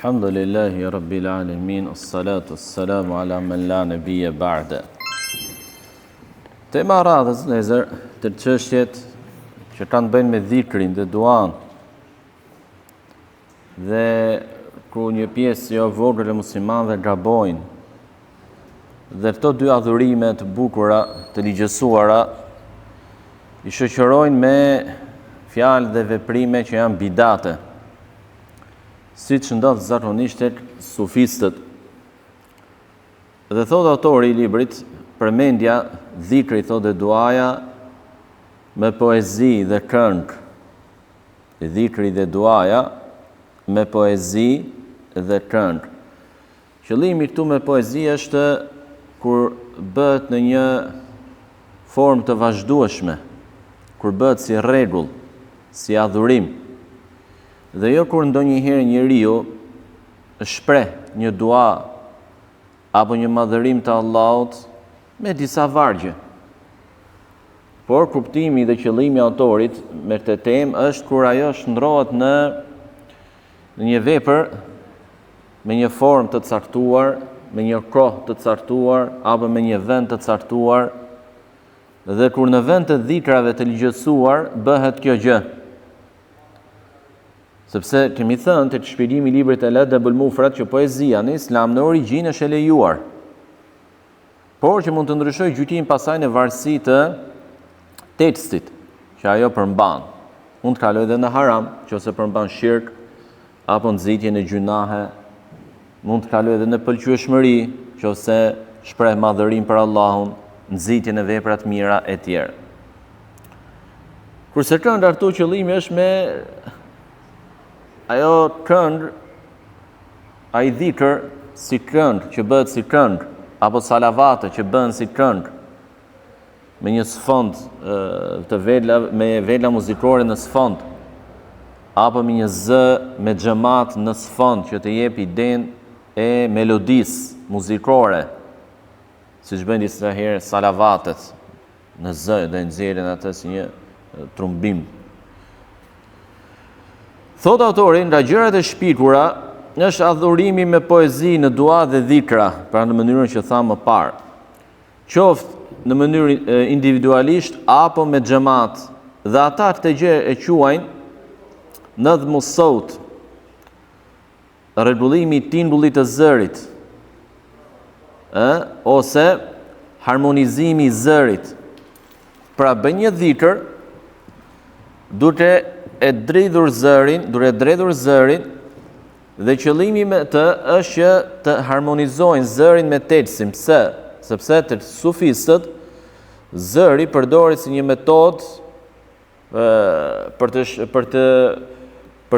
Alhamdulillahi Rabbil Alamin, as-salatu as-salamu ala man la nabiyya ba'da. Tema radhës, lezer, të çështjet që kanë të bëjnë me dhikrin dhe duan, dhe ku një pjesë jo vogël e muslimanëve gabojnë, dhe këto dy adhurime të bukura, të ligjësuara, i shoqërojnë me fjalë dhe veprime që janë bidate, si që ndodh zakonisht tek sufistët. Dhe thot autori i librit, përmendja dhikri, thot dhe duaja me poezi dhe këngë. Dhikri dhe duaja me poezi dhe këngë. Qëllimi këtu me poezi është kur bëhet në një formë të vazhdueshme, kur bëhet si rregull, si adhurim. Dhe jo kur ndonjëherë njeriu shpreh një dua apo një madhërim të Allahut me disa vargje. Por kuptimi dhe qëllimi i autorit me këtë temë është kur ajo shndrohet në një vepër me një formë të caktuar, me një kohë të caktuar apo me një vend të caktuar, dhe kur në vend të dhikrave të ligjësuar bëhet kjo gjë. Sepse kemi thënë tek shpjegimi i librit Al-Adabul Mufrad që poezia në Islam në origjinë është e lejuar, por që mund të ndryshojë gjykimin pasaj në varësi të tekstit që ajo përmban. Mund të kalojë edhe në haram, nëse përmban shirk apo nxitje në gjunahe, mund të kalojë edhe në pëlqyeshmëri, nëse shpreh madhërim për Allahun, nxitje në vepra të mira e tjerë. Kurse kënga këtu qëllimi është me ajo këngë, ai dhikr si këngë që bëhet si këngë, apo salavate që bëhen si këngë, me një sfond të vela, me vela muzikore në sfond, apo me një zë me xhamat në sfond që të jep idenë e melodisë muzikore, siç bëjnë disa herë salavatet në zë dhe nxjerrin atë si një trumbim. Thot autori, nga gjërat e shpikura është adhurimi me poezi në dua dhe dhikra, pra në mënyrën që thamë më parë, qoftë në mënyrë individualisht apo me xhamat, dhe ata këtë gjë e quajnë nadhmu saut, rregullimi i tingullit të zërit, ose harmonizimi i zërit. Pra bën një dhikr duke e dredhur zërin, dhe qëllimi me të është që të harmonizojnë zërin me tekstin. Pse? Sepse të sufistët zëri përdoret si një metodë për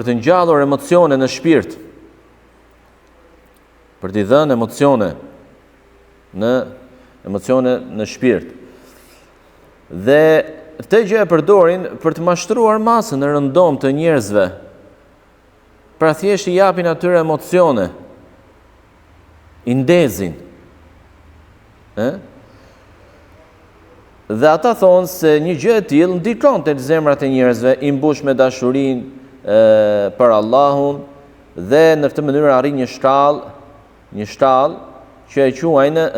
të ngjallur emocione në shpirt, për t'i dhënë emocione në shpirt. Dhe këtë gjë e përdorin për të mashtruar masën në rëndom të njerëzve, pra thjesht i japin atyre emocione, i ndezin. Dhe ata thonë se një gjë e tillë ndikon tek zemrat e njerëzve, i mbush me dashurinë për Allahun, dhe në këtë mënyrë arrin një shkallë që e quajnë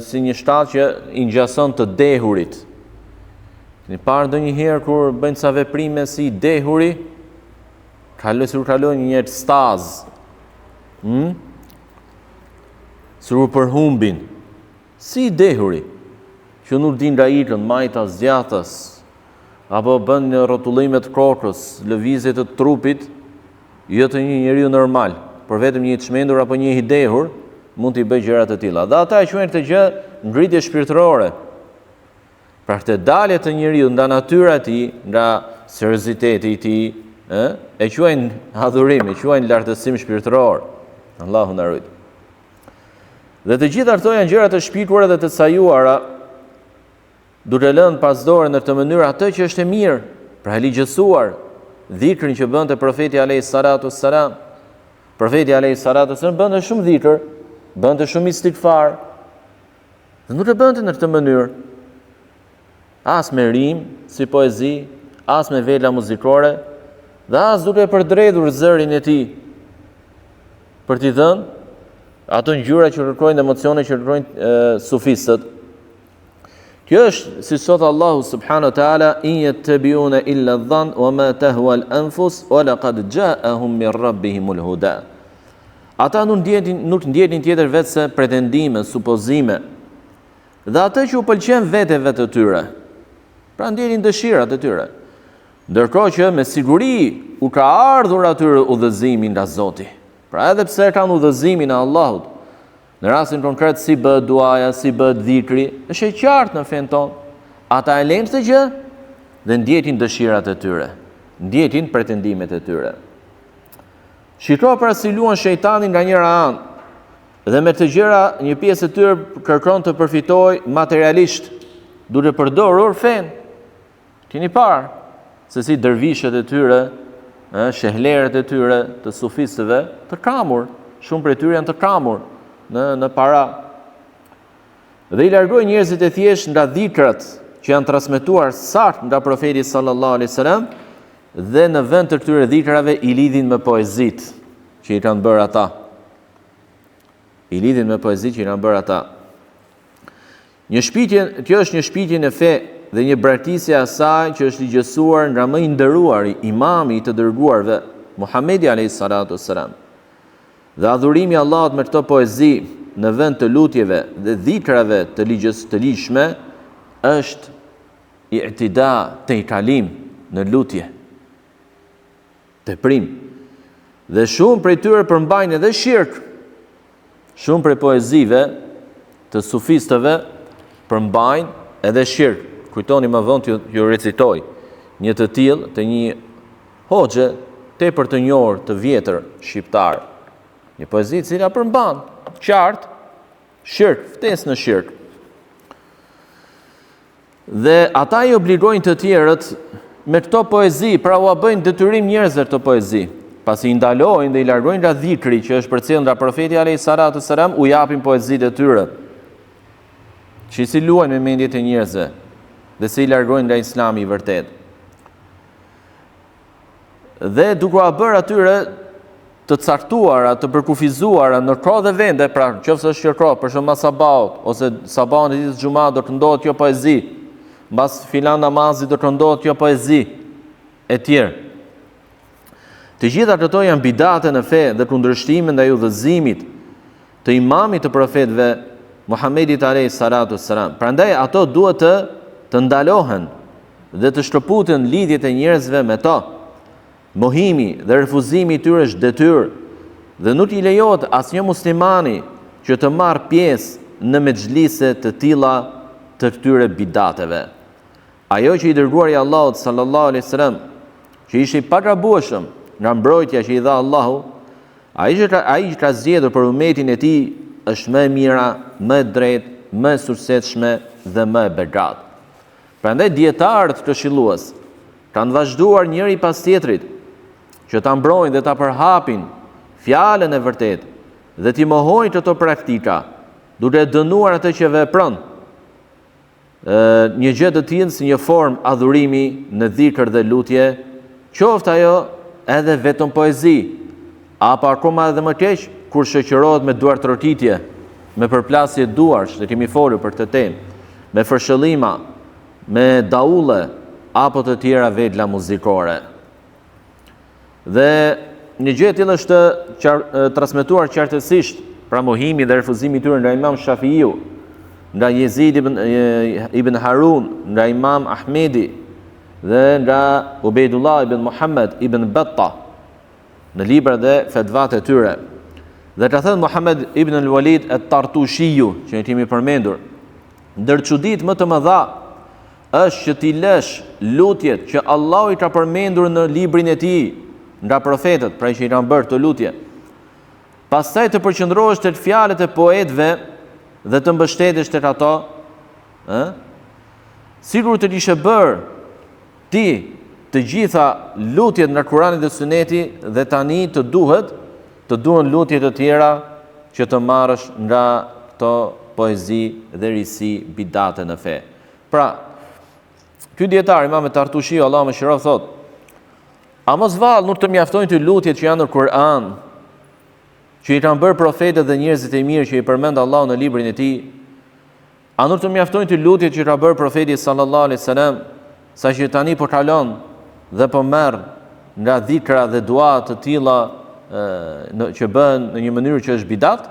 si një shkallë që i ngjason të dehurit. Një parë ndonjëherë kur bëjnë sa veprime si dehuri, kalojnë një ekstaz, sikur përhumbin, si dehuri, që nuk din nga ikën, majtas, djathtas, apo bën një rrotullime të kokës, lëvizje të trupit, jo të një njeriu normal, por vetëm një i çmendur apo një i dehur mund t'i bëjë gjëra të tilla. Dhe ata e quajnë këtë gjë ngritje shpirtërore. Pra këtë dalje të njeriu nga natyra e tij, nga serioziteti i tij, e quajnë adhurim, e quajnë lartësim shpirtëror. Allahu na ruaj. Dhe të gjitha këto janë gjëra të shpikura dhe të cajuara, duke lënë pas dore në këtë mënyrë atë që është e mirë, pra e ligjësuar, dhikrin që bënte profeti alayhis salatu wassalam. Profeti alayhis salatu wassalam bënte shumë dhikr, bënte shumë istighfar, dhe nuk e bënte në këtë mënyrë, as me rim, si poezi, as me vela muzikore, dhe as duke përdredhur zërin e tij. për t'i dhënë ato ngjyra që kërkojnë, emocione që kërkojnë sufistët. Kjo është si sot Allahu subhanahu wa taala, in yattabi'una illa dhann wa ma tahwa al-anfus wa laqad ja'ahum min rabbihimul huda. Ata nuk ndjetin tjetër vetë se pretendime, supozime, dhe atë që u pëlqen veteve të tyre, pra ndjetin dëshirat e tyre, ndërkohë që me siguri u ka ardhur atyre udhëzimi nga Zoti. Pra edhe pse kanë udhëzimin e Allahut, në rastin konkret si bëhet duaja, si bëhet dhikri, është e qartë në fen tonë. Ata e lejnë këtë gjë dhe ndjetin dëshirat e tyre, ndjetin pretendimet e tyre. Shiko pra si luan shejtani nga njëra anë, dhe me të gjëra një pjesë e tyre kërkon të përfitojë materialisht, duke përdorur fen. Keni parë se si dervishët e tyre, shehlerët e tyre të sufistëve të kamur, shumë prej tyre janë të kamur në para. Dhe i largojnë njerëzit e thjesht nga dhikrat që janë transmetuar saktë nga profeti sallallahu alaihi wasallam, dhe në vend të këtyre dhikrave i lidhin me poezit që i kanë bërë ata. I lidhin me poezit që i kanë bërë ata. Kjo është një shpitje në fe dhe një braktisje asaj që është ligjësuar nga më i nderuari, imami i të dërguarve, Muhamedi alayhi salatu wassalam. Dhe adhurimi Allahut me këto poezi në vend të lutjeve dhe dhikrave të ligjshme është i'tida, tejkalim në lutje, teprim. Dhe shumë prej tyre përmbajnë edhe shirk. Shumë prej poezive të sufistëve përmbajnë edhe shirk. Kujtoni më vonë ju recitoj një të tillë të një hoxhe tepër të njohur të vjetër shqiptar. Një poezi e cila përmban qartë shirk, ftesë në shirk. Dhe ata i obligojnë të tjerët me këto poezi, pra u bëjnë detyrim njerëzve këto poezi. Pasi i ndalojnë dhe i largojnë nga dhikri që është përcjellur nga profeti alayhi salatu sallam, u japin poezitë e tyre. Që si luajnë me mendjet e njerëzve dhe se i largojnë nga Islami i vërtet. Dhe duke u bërë atyre të caktuara, të përkufizuara në kohë dhe vende, pra nëse është kohë për shembull sabaut ose sabaun e ditës xumat do të ndohet kjo poezi, mbas filan namazit do të ndohet kjo poezi e tjerë. Të gjitha këto janë bidate në fe dhe kundërshtime ndaj udhëzimit të imamit të profetëve Muhamedit alayhi salatu wassalam. Prandaj ato duhet të ndalohen dhe të shkëputen lidhjet e njerëzve me to. Mohimi dhe refuzimi i tyre është detyrë dhe nuk i lejohet asnjë muslimani që të marrë pjesë në mexhlise të tilla të këtyre bidateve. Ajo që i dërguari i Allahut sallallahu alaihi wasallam, që ishte i pagabueshëm nga mbrojtja që i dha Allahu, ai që ka zgjedhur për ummetin e tij është më e mira, më e drejtë, më e suksesshme dhe më e begat. Prandaj dietarët këshillues kanë vazhduar njëri pas tjetrit që ta mbrojnë dhe ta përhapin fjalën e vërtetë dhe t'i mohojnë këto praktika, duke dënuar atë që vepron një gjë të tillë si një formë adhurimi në dhikr dhe lutje, qoftë ajo edhe vetëm poezi, apo akoma edhe më keq kur shoqërohet me duartrotitje, me përplasje duarsh, dhe kemi folur për këtë temë, me fërshëllima, me daulle apo të tjera vetla muzikore. Dhe një gjë e tillë është transmetuar qartësisht, pra mohimi dhe refuzimi i tyre nga Imam Shafiiu, nga Yezid ibn Harun, nga Imam Ahmedi dhe nga Ubejdullah ibn Muhammad ibn Batta në libra dhe fetvat e tyre. Dhe ka thënë Muhammad ibn al-Walid at-Tartushiu, që ne kemi përmendur, ndër çuditë më të mëdha është që ti lësh lutjet që Allahu i ka përmendur në librin e tij nga profetët, pra që i kanë bërë të lutje. Pastaj të përqendrohesh tek fjalët e poetëve dhe të mbështetesh tek ato, sigur të kishe bërë ti të gjitha lutjet nga Kurani dhe Suneti dhe tani të duhen lutje të tjera që të marrësh nga këto poezi dhe risi bidate në fe. Pra, ky dietar Imam Tartushiu, Allahu më shiroj, thotë: a mos vallë nuk të mjaftojnë të lutjet që janë në Kur'an, që i kanë bërë profetët dhe njerëzit e mirë që i përmend Allahu në librin e tij, a nuk të mjaftojnë të lutjet që ka bërë profeti sallallahu alaihi wasallam, sa që tani po kalon dhe po merr nga dhikra dhe dua të tilla që bëhen në një mënyrë që është bidat?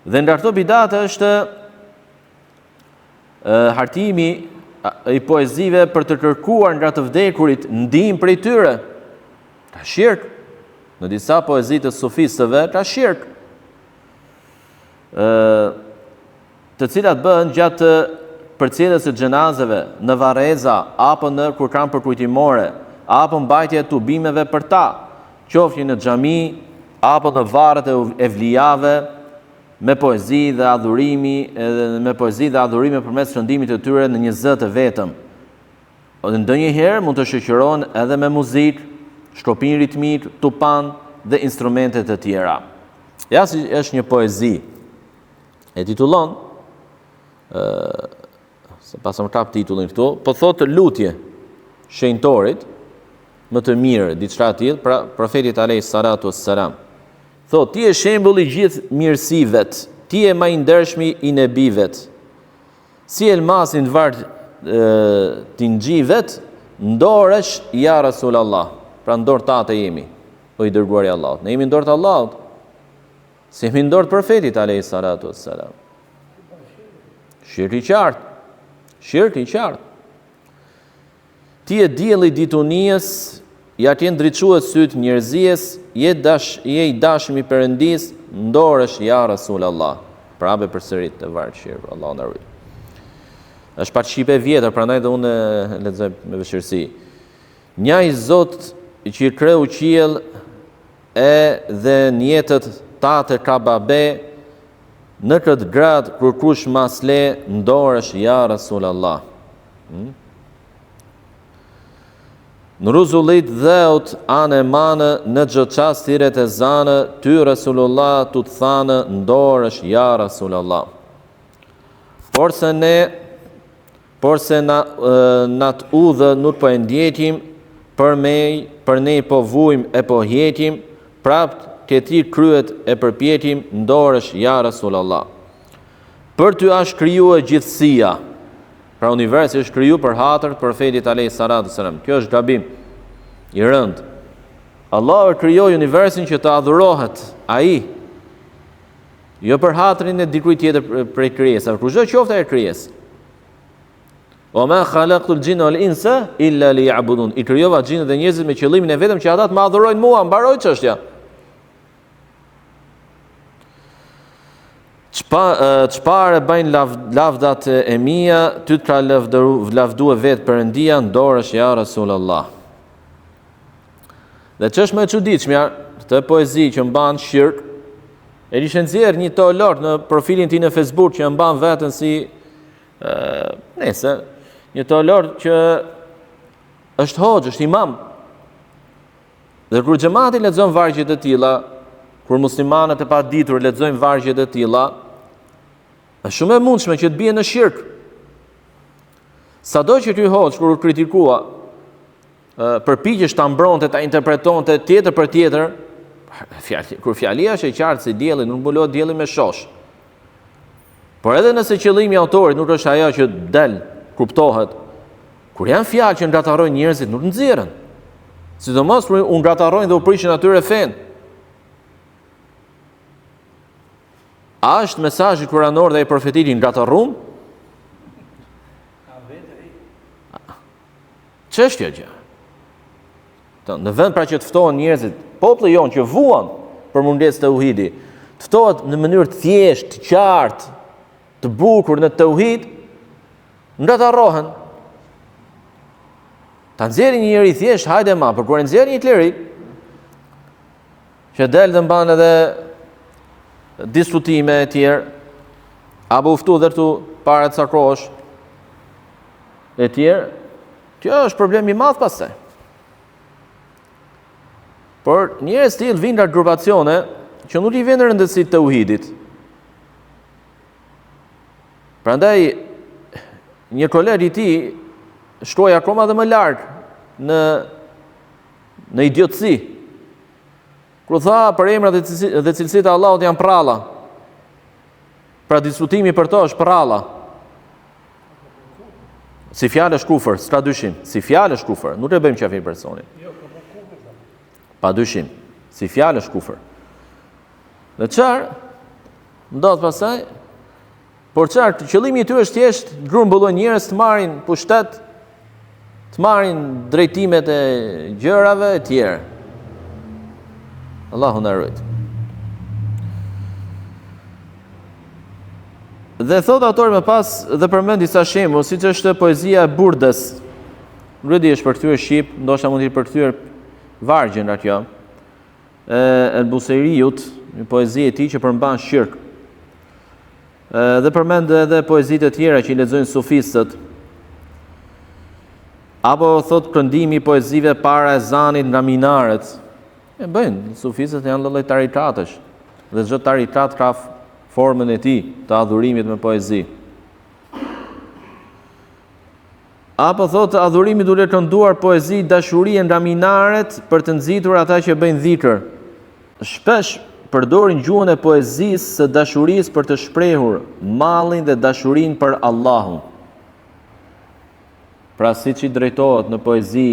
Dhe nga këto bidate është hartimi i poezive për të kërkuar nga të vdekurit ndihmë prej tyre. Ka shirk. Në disa poezi të sufistëve ka shirk, të cilat bëhen gjatë përcjelljes së xhenazeve, në varreza apo në kur kanë përkujtimore, apo mbajtje e tubimeve për ta, qofshin në xhami apo në varret e vlijave, me poezi dhe adhurime përmes shëndimit të tyre në një zë të vetëm. Ndonjëherë mund të shoqërohen edhe me muzikë, shkopin ritmik, tupan dhe instrumentet të tjera. Ja si është një poezi. E titullon, se pasëm kap titullin këtu, po thotë lutje shenjtorit, më të mirë, diçka tillë, pra profetit alayhis salatu wassalam. Thotë, ti je shembull i gjithë mirësivet, ti je më i ndershmi i nebivet. Si elmasin vart ti ngjivet, ndoresh ja Rasulallah. Pra ndorë tatë jemi, o i dërguari Allahut. Ne jemi ndorë të Allahut, se jemi ndorë të profetit alayhis salatu wassalam. Shirk i qartë. Ti je dielli i ditunies, ja ke ndriçuar sytë njerëzis, je i dashëm i Perëndis, ndoresh ja Rasulallah. Prapë përsërit të varg shirku, Allahu na ruaj. Është pak shqipe vjetër, prandaj dhe unë lexoj me vështirësi. Njaj Zot që i kreu qiell dhe njetët tate ka babe, në këtë grad kur kush masle, ndoresh ja Rasulallah. Në ruzullit dheut anë e manë, në gjë qas tiret e zanë, ty Rasulullah të të thanë, ndoresh ja Rasulallah. Por se na të udhë nuk po e ndjekim, për ne po vujm e po hjetim, prapt ke ti kryet e përpjetim, ndoresh ja Rasulallah. Për ty është krijuar gjithësia. Pra universi është kriju për hatër profetit alayhis salatu wassalam. Kjo është gabim i rënd. Allah e krijoi universin që të adhurohet ai, jo për hatrin e dikujt tjetër prej krijesave, por çdo qoftë ai krijesë. O ma khalaqtul jinna wal insa illa liya'budun. I krijova xhinët dhe njerëzit me qëllimin e vetëm që ata të më adhurojnë mua, mbaroi çështja. Çfarë bëjnë lavdat e mia, ty të ka lavdua vetë Perëndia, ndoresh ja Rasulallah. Dhe ç'është më e çuditshmja, këtë poezi që mban shirk, e kishe nxjerr një teolog në profilin tij në Facebook që mban veten si një teolog që është hoxh, është imam. Dhe kur xhamati lexon vargje të tilla, kur muslimanët e paditur lexojnë vargje të tilla, është shumë e mundshme që të bie në shirk. Sado që ky hoxh kur u kritikua, përpiqesh ta mbronte, ta interpretonte tjetër për tjetër, kur fjalia është e qartë se dielli nuk mbulohet dielli me shosh. Por edhe nëse qëllimi i autorit nuk është ajo që del, kuptohet, kur janë fjalë që ngatarrojnë njerëzit nuk nxjerrën. Sidomos kur u ngatarrojnë dhe u prishin atyre fen. A është mesazhi kuranor dhe i profetit i ngatarrum? Ç'është kjo gjë? Në vend pra që të ftohen njerëzit, populli jon që vuan për mungesë të tauhidi, të ftohet në mënyrë të thjeshtë, të qartë, të bukur në tauhid, ngatarrohen. Ta nxjerrin një njeri thjesht, hajde ma, por kur e nxjerrin një kleri, që del dhe mban edhe diskutime e tjerë, apo uftu dhe tu para të sakosh e tjerë, kjo është problem i madh pastaj. Por njerëz të tillë vinë nga grupacione që nuk i vjen rëndësi të tauhidit. Prandaj një koleg i tij shkoi akoma dhe më larg në idiotësi. Kur tha për emrat dhe cilësitë e Allahut janë pralla. Pra diskutimi për to është pralla. Si fjalë është kufër, s'ka dyshim. Si fjalë është kufër, nuk e bëjmë qafim personin. Pa dyshim. Si fjalë është kufër. Dhe çfarë ndodh pastaj? Por çfarë, qëllimi i tyre është thjesht grumbullojnë njerëz të marrin pushtet, të marrin drejtimet e gjërave e tjera. Allahu na ruaj. Dhe thot autori më pas dhe përmend disa shembull, siç është poezia e Burdës. Nuk e di është përkthyer shqip, ndoshta mund të jetë përkthyer vargjen nga kjo. El Buseiriut, një poezi e tij që përmban shirk. Dhe përmend edhe poezitë e tjera që i lexojnë sufistët. Apo thot këndimi i poezive para ezanit nga minaret. E bëjnë, sufistët janë lloj tariqatësh. Dhe çdo tariqat ka formën e tij të adhurimit me poezi. Apo thotë adhurimi duhet kënduar poezi dashurie nga minaret për të nxitur ata që bëjnë dhikr. Shpesh përdorin gjuhën e poezisë së dashurisë për të shprehur mallin dhe dashurinë për Allahun. Pra siç i drejtohet në poezi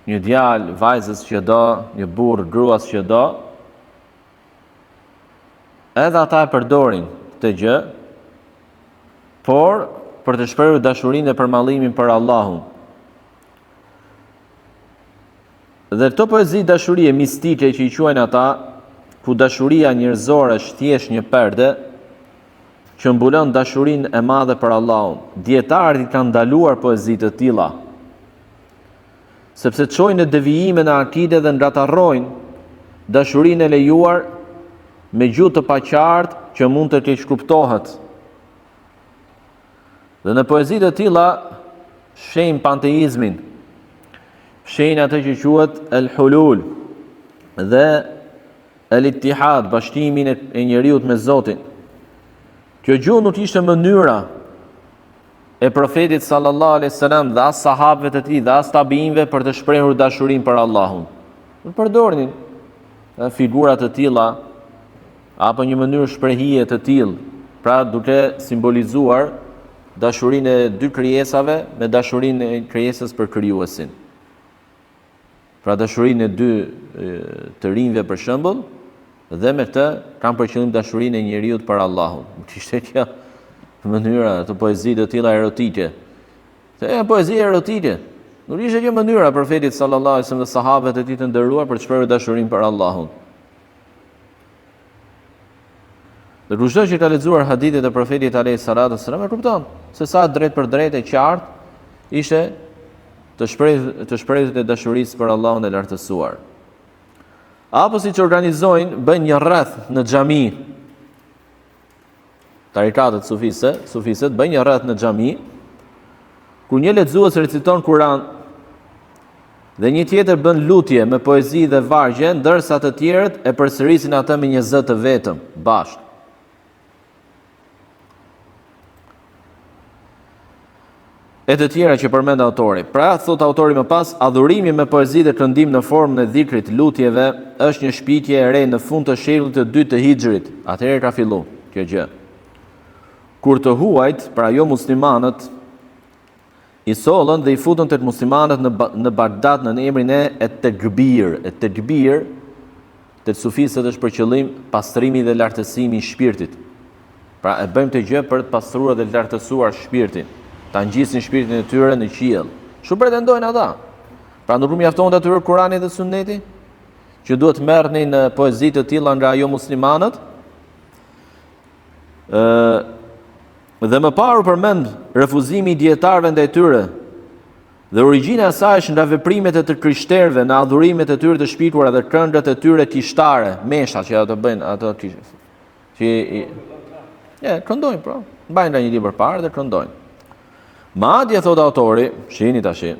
një djalë vajzës që do, një burr gruas që do, edhe ata e përdorin këtë gjë, por për të shprehur dashurinë dhe përmallimin për Allahun. Dhe këto poezi dashurie mistike që i quajnë ata, ku dashuria njerëzore është thjesht një perde që mbulon dashurinë e madhe për Allahun. Dietarët i kanë ndaluar poezitë të tilla, sepse çojnë në devijime në akide dhe ngatarrojnë dashurinë e lejuar me gjuhë të paqartë që mund të keq kuptohet. Dhe në poezitë të tilla shehim panteizmin, shehim atë që quhet el-hulul dhe el-ittihad, bashkimin e njeriut me Zotin. Kjo gjuhë nuk ishte mënyra e profetit sallallahu alaihi wasallam dhe as sahabëve të tij dhe as tabiinëve për të shprehur dashurinë për Allahun. Nuk përdornin figura të tilla apo një mënyrë shprehje të tillë, pra duke simbolizuar dashurinë e dy krijesave me dashurinë e krijesës për krijuesin. Pra dashurinë e dy të rinjve për shembull, dhe me këtë kanë për qëllim dashurinë e njeriut për Allahun. Kishte kjo mënyra të poezi të tilla erotike. Të janë poezi erotike. Nuk ishte kjo mënyra profetit sallallahu alaihi wasallam dhe sahabët e tij të nderuar për të shprehur dashurinë për Allahun. Dhe kushdo që ka lexuar hadithet e profetit alayhi salatu wasallam e kupton se sa drejt për drejt e qartë ishte të shprehjet e dashurisë për Allahun e lartësuar. Apo si që organizojnë, bëjnë një rreth në xhami. Tarikatët sufisët bëjnë një rreth në xhami, ku një lexues reciton Kur'an dhe një tjetër bën lutje me poezi dhe vargje, ndërsa të tjerët e përsërisin atë me një zë të vetëm, bashkë. E të tjera që përmend autori. Pra, thot autori më pas, adhurimi me poezi dhe këndim në formën e dhikrit lutjeve është një shpitje e re në fund të shekullit të dytë të Hijrit. Atëherë ka fillu kjo gjë. Kur të huajt, pra jo muslimanët, i sollën dhe i futën tek muslimanët në Bagdad në emrin e Tekbir. E Tekbir tek sufistët është për qëllim pastrimi dhe lartësimi i shpirtit. Pra e bëjmë të gjë për të pastruar dhe lartësuar shpirtin. Ta ngjisin shpirtin e tyre në qiell. Çu pretendojnë ata? Pra nuk mjafton atyre Kurani dhe Sunneti, që duhet merrnin në poezi të tilla nga jo muslimanët. Dhe më parë përmend refuzimi i dietarëve ndaj tyre. Dhe origjina e saj është nga veprimet e të krishterëve në adhurimet e tyre të shpirtuara dhe këngët e tyre kishtare, mesha që ato bëjnë ato që këndojnë, pra. Mbajnë nga një libër parë dhe këndojnë. Madje thot autori, shihni tash,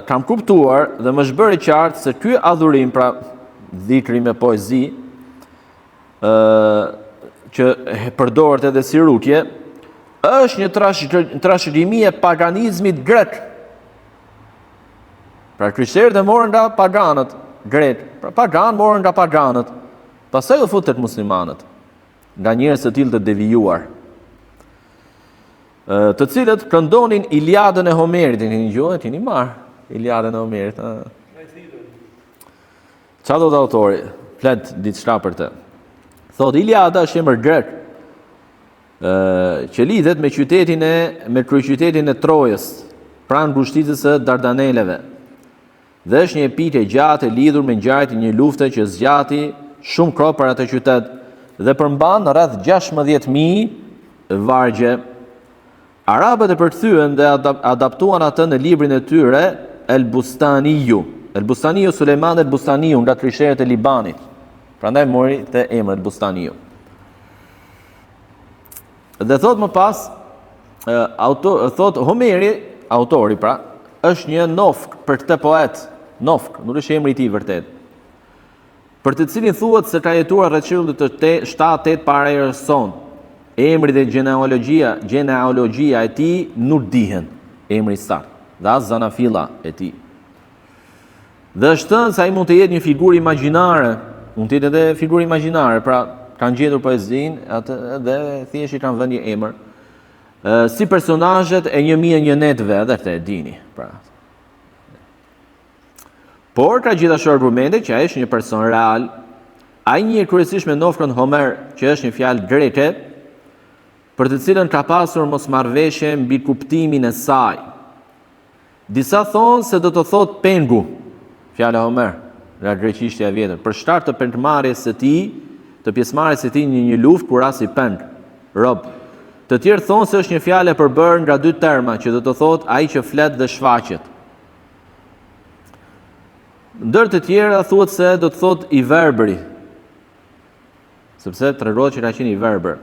kam kuptuar dhe më është bërë qartë se ky adhurim, pra dhikri me poezi, që përdoret edhe si rutje, është një trashëgimi e paganizmit grek. Pra krishterët e morën nga paganët, gret. Pra paganë morën nga paganët. Pastaj u futën muslimanët, nga njerëz të tillë të devijuar, të cilët këndonin Iliadën e Homerit. E keni dëgjuar, keni marr Iliadën e Homerit. Çfarë do të autori? Flet diçka për të. Thot Iliada është emër grek, që lidhet me kryeqytetin e Trojës, pranë mbushtitjes së Dardaneleve. Dhe është një epitje gjatë e lidhur me ngjarjet e një lufte që zgjati shumë kohë për atë qytet dhe përmban rreth 16.000 vargje. Arabët e përkthyen dhe adaptuan atë në librin e tyre El Bustaniu. El Bustaniu, Suleiman El Bustaniu, nga krishterët e Libanit. Prandaj mori të emër El Bustaniu. Dhe thot më pas, thot Homeri, autori pra, është një nofk për këtë poet. Nofk, nuk është emri i tij vërtet. Për të cilin thuhet se ka jetuar rreth shekullit të 7-8 para erës son. Emri dhe genealogjia e tij nuk dihen, emri i saktë, dhe as zanafilla e tij. Dhe është thënë se ai mund të jetë një figurë imagjinare, mund të jetë edhe figurë imagjinare, pra kanë gjetur poezinë atë dhe thjesht i kanë vënë një emër. Si personazhet e 1001 netëve, edhe këtë e dini, pra. Por ka gjithashtu argumente që ai është një person real. Ai njihet kryesisht me nofkën Homer, që është një fjalë greke, për të cilën ka pasur mosmarrveshje mbi kuptimin e saj. Disa thonë se do të thotë pengu, fjala Homer, nga greqishtja e vjetër, për shkak të pengmarrjes së tij, të pjesëmarrjes së tij në një luftë kur rasti peng, rob. Të tjerë thonë se është një fjalë e përbërë nga 2 terma, që do të thotë ai që flet dhe shfaqet. Ndër të tjera thuhet se do të thotë i verbëri, sepse tregohet që ka qenë i verbër.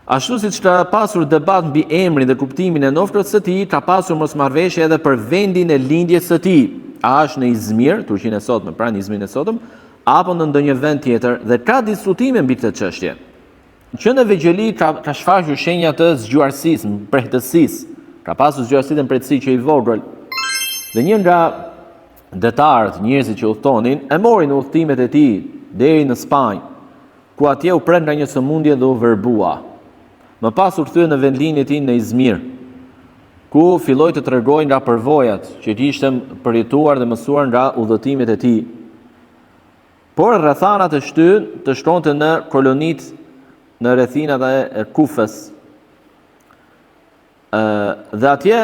Ashtu siç ka pasur debat mbi emrin dhe kuptimin e nofkës së tij, ka pasur mosmarrveshje edhe për vendin e lindjes së tij. A është në Izmir, Turqinë e sotme, pra në Izmirin e sotëm, apo në ndonjë vend tjetër, dhe ka diskutime mbi këtë çështje. Që në vegjëli ka shfaqur shenja të zgjuarsisë, mprehtësisë. Ka pasur zgjuarsi dhe mprehtësi që i vogël. Dhe një nga detarët, njerëzit që udhtonin, e morin udhtimet e tij deri në Spanjë, ku atje u pret nga një sëmundje dhe u verbua. Më pas u kthye në vendlinjen e tij në Izmir, ku filloi të tregojë nga përvojat që kishte përjetuar dhe mësuar nga udhëtimet e tij. Por rrethanat e shtyn të shkonte në kolonitë në rrethinat e Kufës. Dhe atje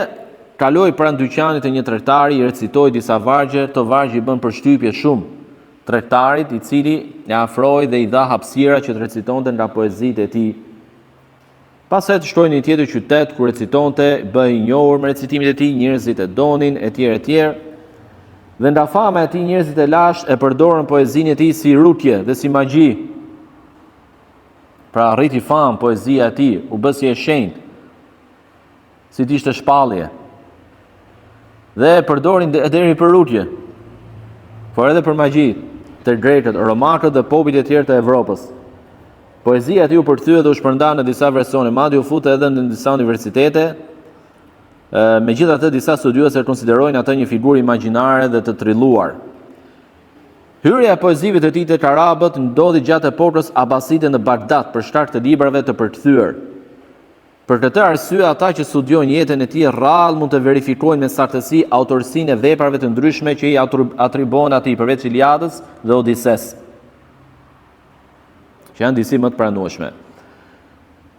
kaloi pranë dyqanit të një tregtari, i recitoi disa vargje, të vargje i bën përshtypje shumë tregtarit, i cili e afroi dhe i dha hapësira që të recitonte nga poezitë e tij. Pastaj të shkoi në një tjetër qytet ku recitonte, bëhej i njohur me recitimin e tij, njerëzit e donin, etj. Dhe nga fama e tij njerëzit e lashtë e përdorën poezinë e tij si rutje dhe si magji. Pra arriti famë poezia e tij, u bë si e shenjtë, si të ishte shpallje. Dhe e përdorin deri për rutje, por edhe për magji, të grekët, romakët dhe popujt e tjerë të Evropës. Poezia e tij u përkthye dhe u shpërnda në disa versione, madje u fut edhe në disa universitete. Megjithatë, disa studiuese konsiderojnë atë një figurë imagjinare dhe të trilluar. Hyrja e poezive të tij tek arabët ndodhi gjatë epokës abaside në Bagdad për shkak të librave të përkthyer. Për këtë arsye, ata që studiojnë jetën e tij rrallë mund të verifikojnë me saktësi autorsinë e veprave të ndryshme që i atribuohen atij, përveç Iliadës dhe Odises, që janë disi më të pranueshme.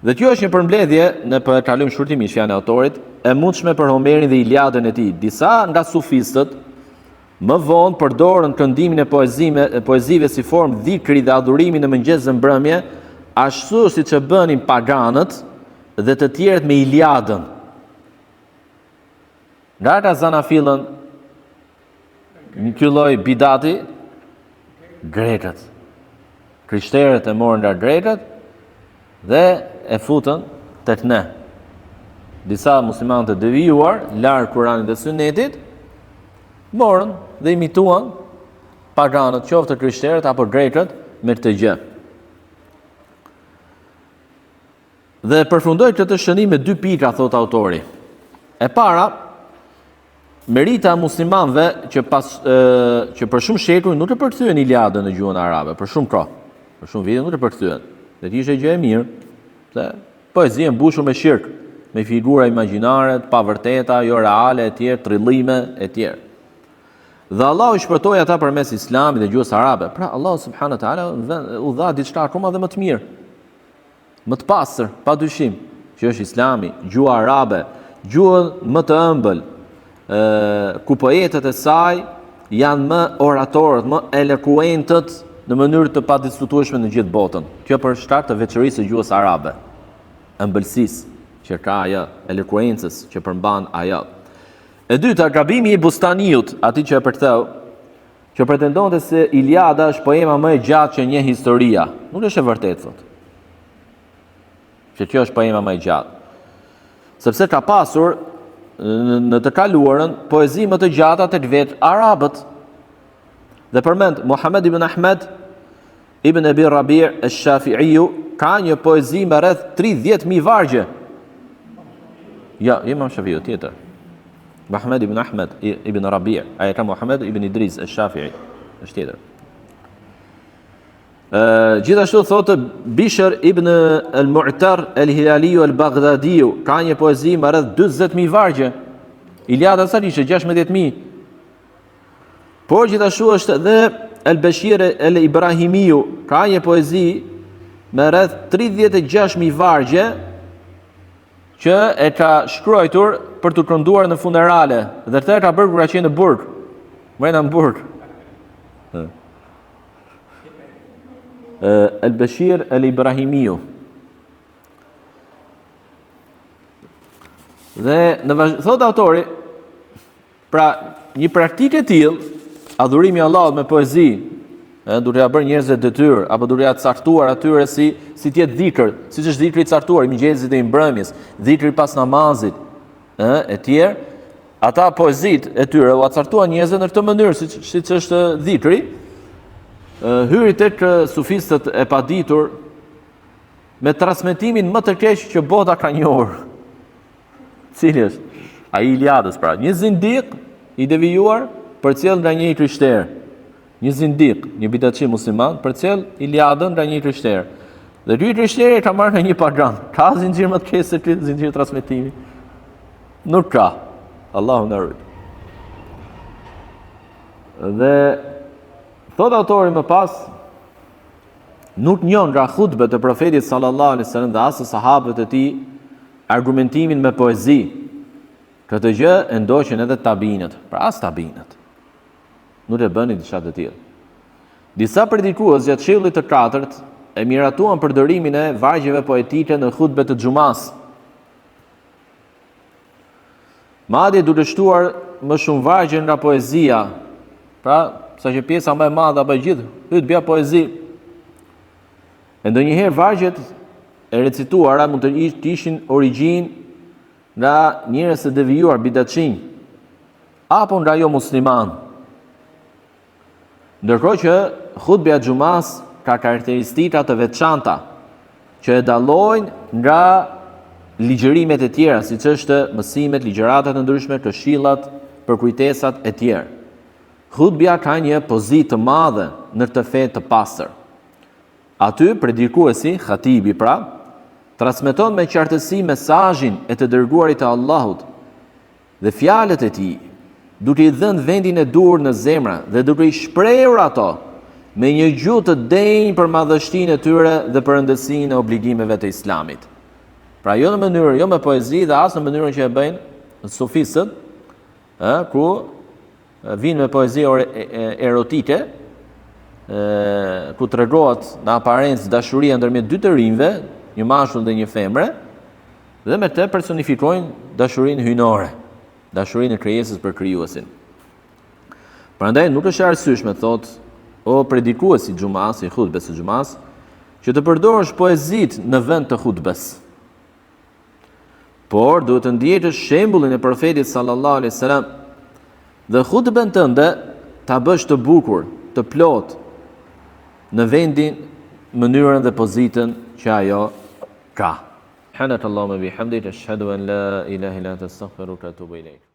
Dhe kjo është një përmbledhje, në për kalojmë shkurtimisht fjalën e autorit, e mundshme për Homerin dhe Iliadën e tij. Disa nga sufistët më vonë përdorën këndimin e poezive si formë dhikri dhe adhurimi në mëngjes dhe mbrëmje, ashtu siç e bënin paganët dhe të tjerët me Iliadën. Nga ka zanafillën në ky lloj bidati, grekët. Krishterët e morën nga grekët dhe e futën tek ne. Disa muslimanë të devijuar, larg Kuranit dhe Sunetit, morën dhe imituan paganët, qoftë krishterët apo grekët, me këtë gjë. Dhe përfundoj këtë shënim me 2 pika, thot autori. E para, merita muslimanëve që për shumë shekuj nuk e përkthyen Iliadën në gjuhën arabe, për shumë kohë, për shumë vite nuk e përkthyen. Dhe ti ishte gjë e mirë, se poezia e mbushur me shirk, me figura imagjinare, të pavërteta, jo reale, etj, trillime, etj. Dhe Allahu i shpëtoi ata përmes Islamit dhe gjuhës arabe. Pra Allahu subhanahu wa taala u dha diçka akoma dhe më të mirë, më të pastër, padyshim, që është Islami, gjuha arabe, gjuhën më të ëmbël, ku poetët e saj janë më oratorët, më elokuentët në mënyrë të padiskutueshme në gjithë botën. Kjo për shkak të veçërisë së gjuhës arabe, ëmbëlsisë që ka ajo, elokuencës që përmban ajo. E dyta, gabimi i Bustaniut, ati që e përtheu, që pretendonte se Iliada është poema më e gjatë që njeh historia. Nuk është e vërtetë, thot. Që kjo është poema më e gjatë. Sepse ka pasur në të kaluarën poezi më të gjata tek vetë arabët. Dhe përmend Muhammed ibn Ahmed ibn Abi Rabi' al-Shafi'i ka një poezi me rreth 30.000 vargje. Ja, Imam Shafi'i tjetër. Muhammed ibn Ahmed ibn Rabi', ai ka Muhammed ibn Idris al-Shafi'i, është tjetër. Gjithashtu thotë Bishr ibn al-Mu'tar al-Hilali al-Baghdadi ka një poezi me rreth 40.000 vargje. Iliada sa ishte 16.000. Por gjithashtu është edhe al-Bashir al-Ibrahimi ka një poezi me rreth 36.000 vargje që e ka shkruar për të kënduar në funerale, dhe këtë e ka bërë kur ka qenë në burg, mrena në burg. Al-Bashir al-Ibrahimi. Dhe thot autori, pra një praktikë e tillë, adhurimi Allahut me poezi, duhet ja bërë njerëzve detyrë, apo duhet ja caktuar atyre si të jetë dhikr, siç është dhikri i caktuar, i mëngjesit dhe i mbrëmjes, dhikri pas namazit, e tjerë, ata poezit e tyre u acartuan njerëzve në këtë mënyrë, siç është dhikri, hyri tek sufistët e paditur me transmetimin më të keq që bota ka njohur. Cili është? Ai Iliadës, pra, një zindik i devijuar përcjell nga një krishterë. Një zindik, një bidatçi musliman, përcjell Iliadën nga një krishterë. Dhe ky krishterë ka marrë nga një pagan. Ka zinxhir më të keq se ky zinxhir transmetimi? Nuk ka. Allahu na ruaj. Dhe thot autori më pas, nuk njon nga hutbet e profetit sallallahu alaihi wasallam dhe as sahabët e tij argumentimin me poezi. Këtë gjë e ndoqën edhe tabinët, pra as tabinët nuk e bënin diçka të tillë. Disa predikues gjatë shekullit të katërt e miratuan përdorimin e vargjeve poetike në hutbet të xumas. Madje duke shtuar më shumë vargje nga poezia, pra saqë pjesa më e madhe apo e gjithë hyt bia poezi. E ndonjëherë vargjet e recituara mund të ishin origjinë nga njerëz të devijuar bidatçin apo nga jo musliman. Ndërkohë që hutbja e xumas ka karakteristika të veçanta që e dallojnë nga ligjërimet e tjera, siç është mësimet, ligjëratat e ndryshme, këshillat, përkujtesat e tjera. Hutbja ka një pozitë të madhe në këtë fe të pastër. Aty predikuesi, khatibi pra, transmeton me qartësi mesazhin e të dërguarit të Allahut dhe fjalët e tij, duke i dhënë vendin e dur në zemra dhe duke i shprehur ato me një gjuhë të denjë për madhështinë e tyre dhe për rëndësinë e obligimeve të Islamit. Pra jo në mënyrë, jo me poezi dhe as në mënyrën që e bëjnë sufistët, ku vinë me poezi erotike, ku tregohet në aparencë dashuria ndërmjet dy të rinjve, një mashull dhe një femre, dhe me të personifikojnë dashurinë hyjnore, dashurinë e krijesës për krijuesin. Prandaj nuk është e arsyeshme, thot, o predikuesi xumas, i hutbes së xumas, që të përdorësh poezitë në vend të hutbes. Por duhet të ndjekësh shembullin e profetit sallallahu alaihi wasallam dhe hutben tënde ta bësh të bukur, të plot në vendin, mënyrën dhe pozitën që ajo ka. Subhanakallahumma bihamdika ashhadu an la ilaha illa anta astaghfiruka wa atubu ilaik.